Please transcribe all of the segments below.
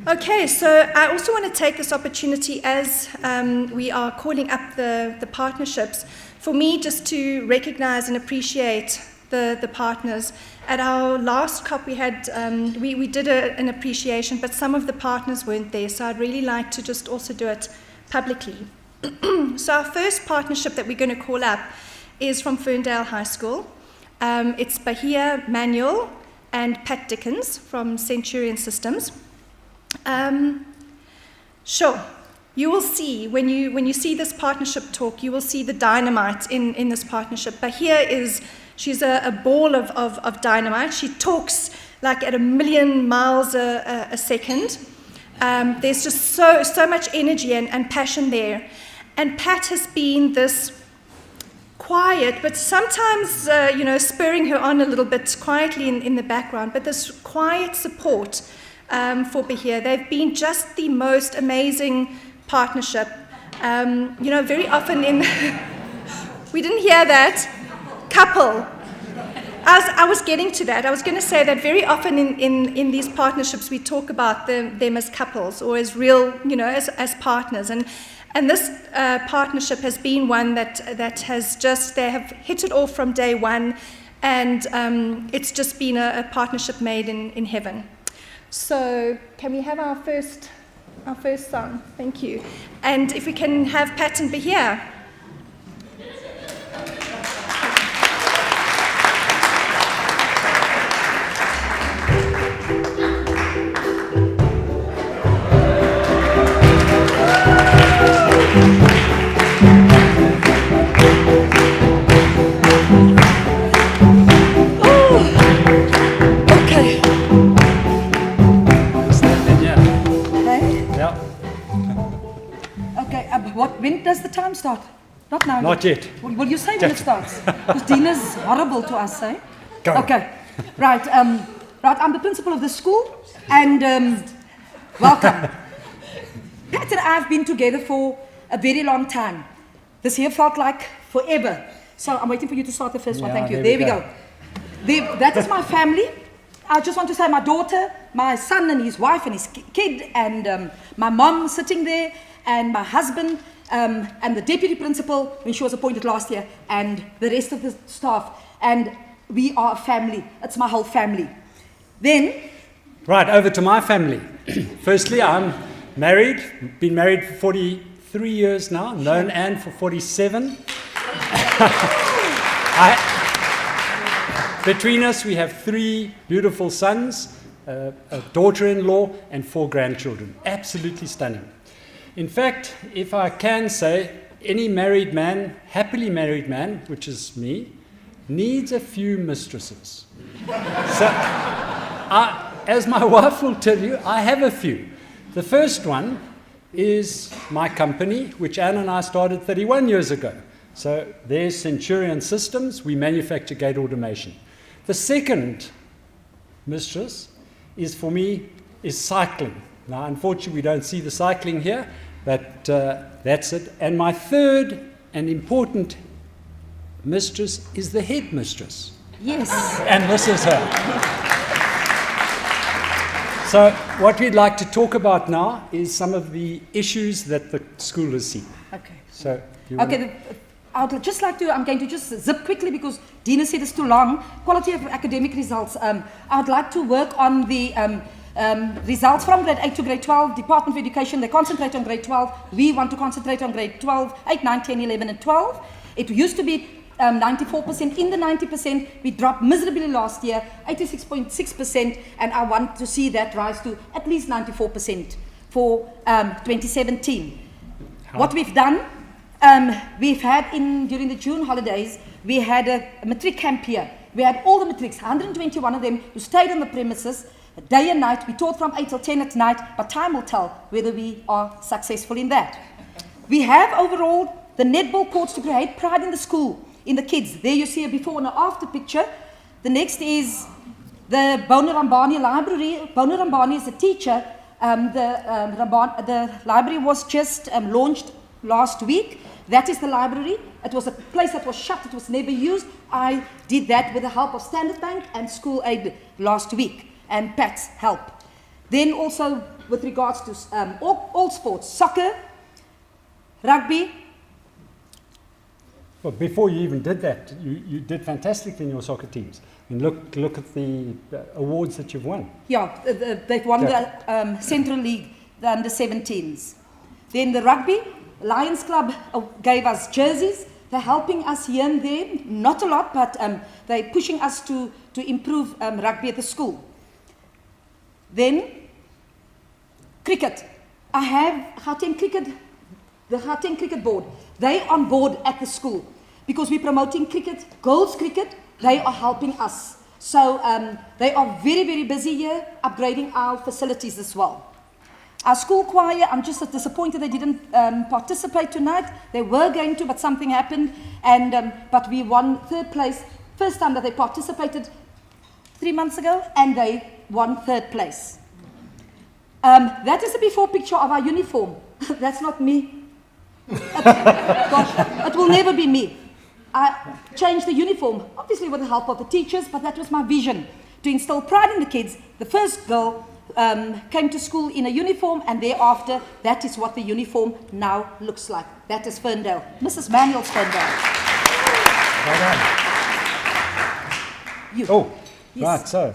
Okay, so I also want to take this opportunity as we are calling up the partnerships, for me just to recognize and appreciate the partners. At our last COP we had, we did an appreciation, but some of the partners weren't there, so I'd really like to just also do it publicly. So our first partnership that we're going to call up is from Ferndale High School. It's Bahiya Manuel and Pat Dickens from Centurion Systems. Sure, you will see, when you see this partnership talk, you will see the dynamite in this partnership. Bahiya she's a ball of dynamite. She talks like at 1,000,000 miles a second. There's just so much energy and passion there. And Pat has been this quiet, but sometimes, spurring her on a little bit quietly in the background, but this quiet support for Bahiya. They've been just the most amazing partnership. Very often we didn't hear that, couple. I was getting to that. I was going to say that very often in these partnerships we talk about them as couples or as real, as partners. And this partnership has been one that has they have hit it off from day one, and it's just been a partnership made in heaven. So can we have our first song? Thank you. And if we can have Pat and Bahiya. When does the time start? Not now. Not yet. Will you say when it starts? Because Dina's horrible to us, eh? Go. Okay. Right. I'm the principal of the school, and welcome. Pat and I have been together for a very long time. This here felt like forever. So I'm waiting for you to start the first one. Thank you. There we go. That is my family. I just want to say my daughter, my son and his wife and his kid, and my mom sitting there, and my husband, and the deputy principal when she was appointed last year, and the rest of the staff. And we are a family. It's my whole family. Then... Right, over to my family. Firstly, I'm married. Been married for 43 years now. Known Anne for 47. Between us, we have 3 beautiful sons, a daughter-in-law, and 4 grandchildren. Absolutely stunning. In fact, if I can say, any married man, happily married man, which is me, needs a few mistresses. So, as my wife will tell you, I have a few. The first one is my company, which Anne and I started 31 years ago. So there's Centurion Systems. We manufacture gate automation. The second mistress is, for me, is cycling. Now, unfortunately, we don't see the cycling here, but that's it. And my third and important mistress is the head mistress. Yes. And this is her. So what we'd like to talk about now is some of the issues that the school has seen. Okay. So I'd just like to, I'm going to just zip quickly because Dina said it's too long. Quality of academic results. I'd like to work on the results from grade 8 to grade 12, Department of Education, they concentrate on grade 12. We want to concentrate on grade 12, 8, 9, 10, 11, and 12. It used to be 94%. In the 90%, we dropped miserably last year, 86.6%, and I want to see that rise to at least 94% for 2017. What we've done, we've had during the June holidays, we had a matric camp here. We had all the matrics, 121 of them, who stayed on the premises day and night. We taught from 8 till 10 at night, but time will tell whether we are successful in that. We have overall the netball courts to create pride in the school, in the kids. There you see a before and after picture. The next is the Bona Rambani Library. Bona Rambani is a teacher. The library was just launched last week. That is the library. It was a place that was shut. It was never used. I did that with the help of Standard Bank and School Aid last week, and Pat's help. Then also with regards to all sports, soccer, rugby. Well, before you even did that, you did fantastically in your soccer teams. I mean, look at the awards that you've won. Yeah, they've won the Central League, the under-17s. Then the rugby, Lions Club gave us jerseys. They're helping us here and there, not a lot, but they're pushing us to improve rugby at the school. Then, cricket. I have Gauteng Cricket, the Gauteng Cricket Board. They on board at the school because we're promoting cricket, girls cricket. They are helping us. So they are very, very busy here, upgrading our facilities as well. Our school choir, I'm just disappointed they didn't participate tonight. They were going to, but something happened. But we won 3rd place. First time that they participated 3 months ago, and they won 3rd place. That is a before picture of our uniform. That's not me. Gosh, it will never be me. I changed the uniform, obviously with the help of the teachers, but that was my vision, to instill pride in the kids. The first girl came to school in a uniform, and thereafter, that is what the uniform now looks like. That is Ferndale, Mrs. Manuel's Ferndale. Well done. You. Oh, Yes. right, so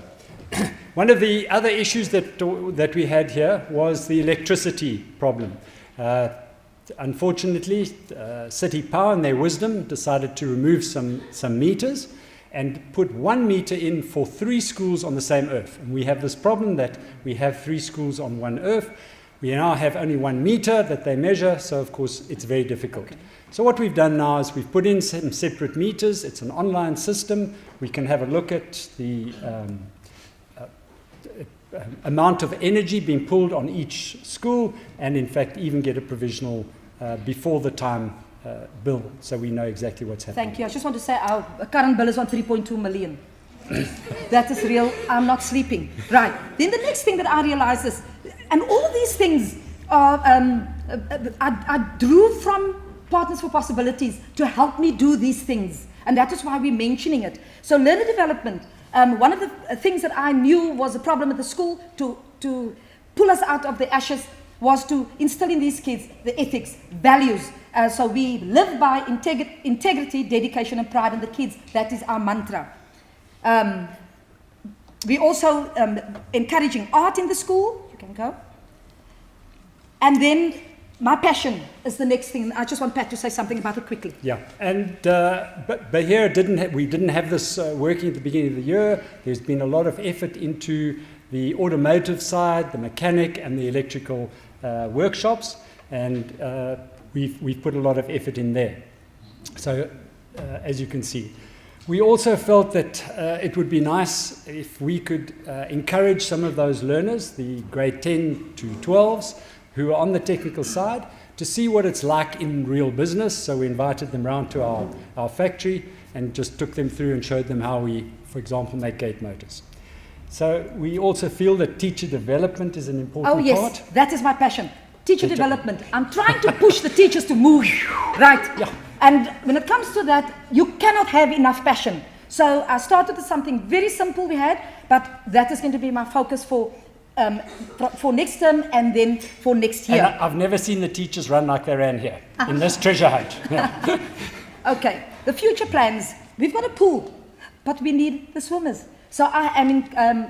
one of the other issues that we had here was the electricity problem. Unfortunately, City Power, in their wisdom, decided to remove some meters and put 1 meter in for 3 schools on the same earth. And we have this problem that we have 3 schools on one earth. We now have only 1 meter that they measure, so of course it's very difficult. Okay. So what we've done now is we've put in some separate meters. It's an online system. We can have a look at the amount of energy being pulled on each school, and in fact even get a provisional before the time bill, so we know exactly what's happening. Thank you. I just want to say our current bill is on 3.2 million. That is real. I'm not sleeping. Right. Then the next thing that I realized is, and all these things are, I drew from Partners for Possibilities to help me do these things, and that is why we're mentioning it. So learner development. One of the things that I knew was a problem at the school to pull us out of the ashes was to instill in these kids the ethics, values. So we live by integrity, dedication, and pride in the kids. That is our mantra. We also encouraging art in the school. You can go. And then my passion is the next thing. I just want Pat to say something about it quickly. Yeah, and but here we didn't have this working at the beginning of the year. There's been a lot of effort into the automotive side, the mechanic, and the electrical workshops, and we've put a lot of effort in there. So, as you can see, we also felt that it would be nice if we could encourage some of those learners, the grade 10 to 12s, who are on the technical side, to see what it's like in real business. So we invited them round to our factory and just took them through and showed them how we, for example, make gate motors. So we also feel that teacher development is an important part. Oh yes, that is my passion. Teacher development. I'm trying to push the teachers to move, right? Yeah. And when it comes to that, you cannot have enough passion. So I started with something very simple we had, but that is going to be my focus for next term and then for next year. And I've never seen the teachers run like they ran here, in this treasure hunt. Yeah. Okay, the future plans. We've got a pool, but we need the swimmers. So I am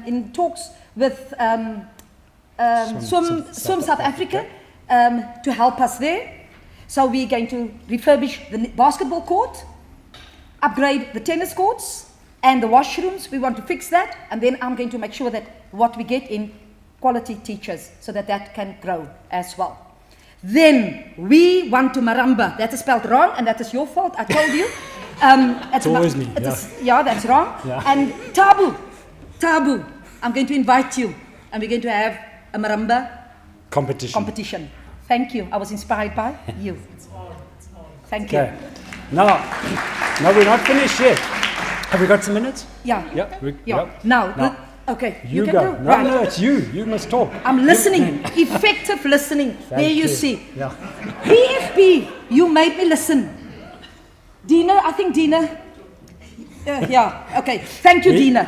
in talks with Swim South Africa to help us there. So we're going to refurbish the basketball court, upgrade the tennis courts, and the washrooms. We want to fix that, and then I'm going to make sure that what we get in quality teachers, so that can grow as well. Then we want to Maramba. That is spelled wrong, and that is your fault. I told you. It's always me. Yeah, that's wrong. Yeah. And Tabu. I'm going to invite you, and we're going to have a Maramba competition. Thank you. I was inspired by you. Thank you. Now, we're not finished yet. Have we got some minutes? Yeah. Yeah. Now. Okay, you can go. go. No, right. no, it's you. You must talk. I'm listening. Effective listening. There you see. Yeah. PFP, you made me listen. Dina, I think Dina. Yeah, okay. Thank you, Dina.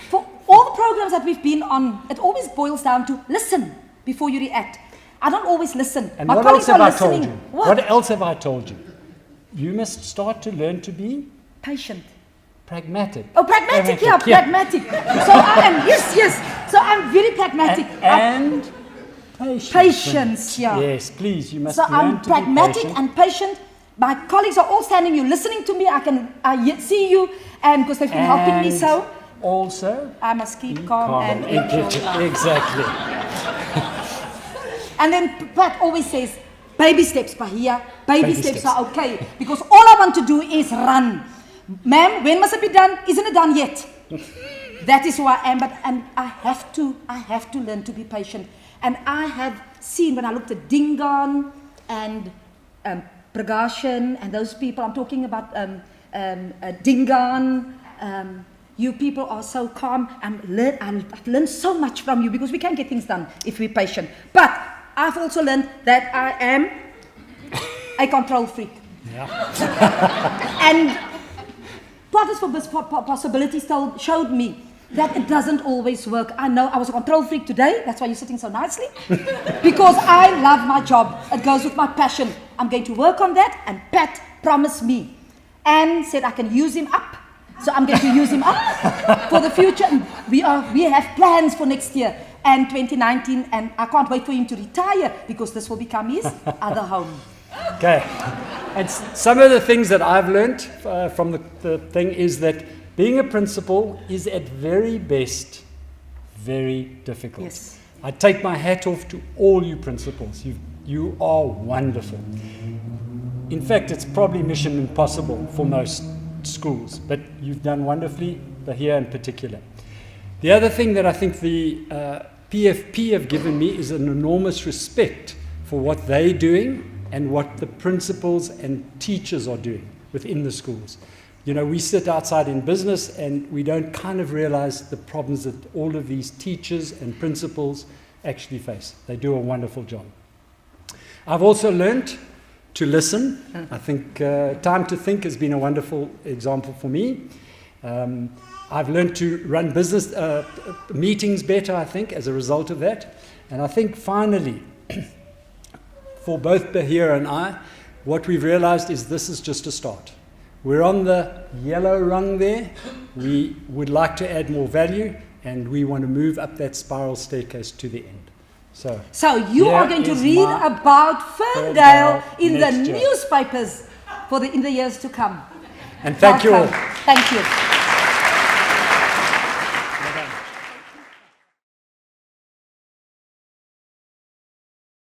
For all the programs that we've been on, it always boils down to listen before you react. I don't always listen. And My what else colleagues have are I told listening. you? What? What else have I told you? You must start to learn to be Patient. pragmatic. Oh, pragmatic, yeah, pragmatic. So I am, yes. So I'm very pragmatic. And patience. Patience, yeah. Yes, please, you must So learn I'm to pragmatic be patient. and patient. My colleagues are all standing, you listening to me. I see you, and because they've been helping me, And so also I must keep be calm and enjoy life. Exactly. And then Pat always says, baby steps, Bahiya. Baby steps steps. are okay. Because all I want to do is run. Ma'am, when must it be done? Isn't it done yet? That is who I am. And I have to learn to be patient. And I have seen when I looked at Dingaan and Pragashan and those people, I'm talking about Dingaan, you people are so calm. I've learned so much from you because we can get things done if we're patient. But I've also learned that I am a control freak. Yeah. And Partners for Possibilities showed me that it doesn't always work. I know I was a control freak today. That's why you're sitting so nicely. Because I love my job. It goes with my passion. I'm going to work on that. And Pat promised me and said I can use him up. So I'm going to use him up for the future. And we have plans for next year and 2019. And I can't wait for him to retire because this will become his other home. Okay. And some of the things that I've learned from the thing is that being a principal is at very best very difficult. Yes. I take my hat off to all you principals. You are wonderful. In fact, it's probably mission impossible for most schools, but you've done wonderfully, Bahiya in particular. The other thing that I think the PFP have given me is an enormous respect for what they're doing and what the principals and teachers are doing within the schools. You know, we sit outside in business and we don't kind of realize the problems that all of these teachers and principals actually face. They do a wonderful job. I've also learned to listen. I think Time to Think has been a wonderful example for me. I've learned to run business meetings better, I think, as a result of that. And I think finally, for both Bahiya and I, what we've realized is this is just a start. We're on the yellow rung there. We would like to add more value, and we want to move up that spiral staircase to the end. So you are going to read about Ferndale in the newspapers in the years to come. And thank you all. Thank you.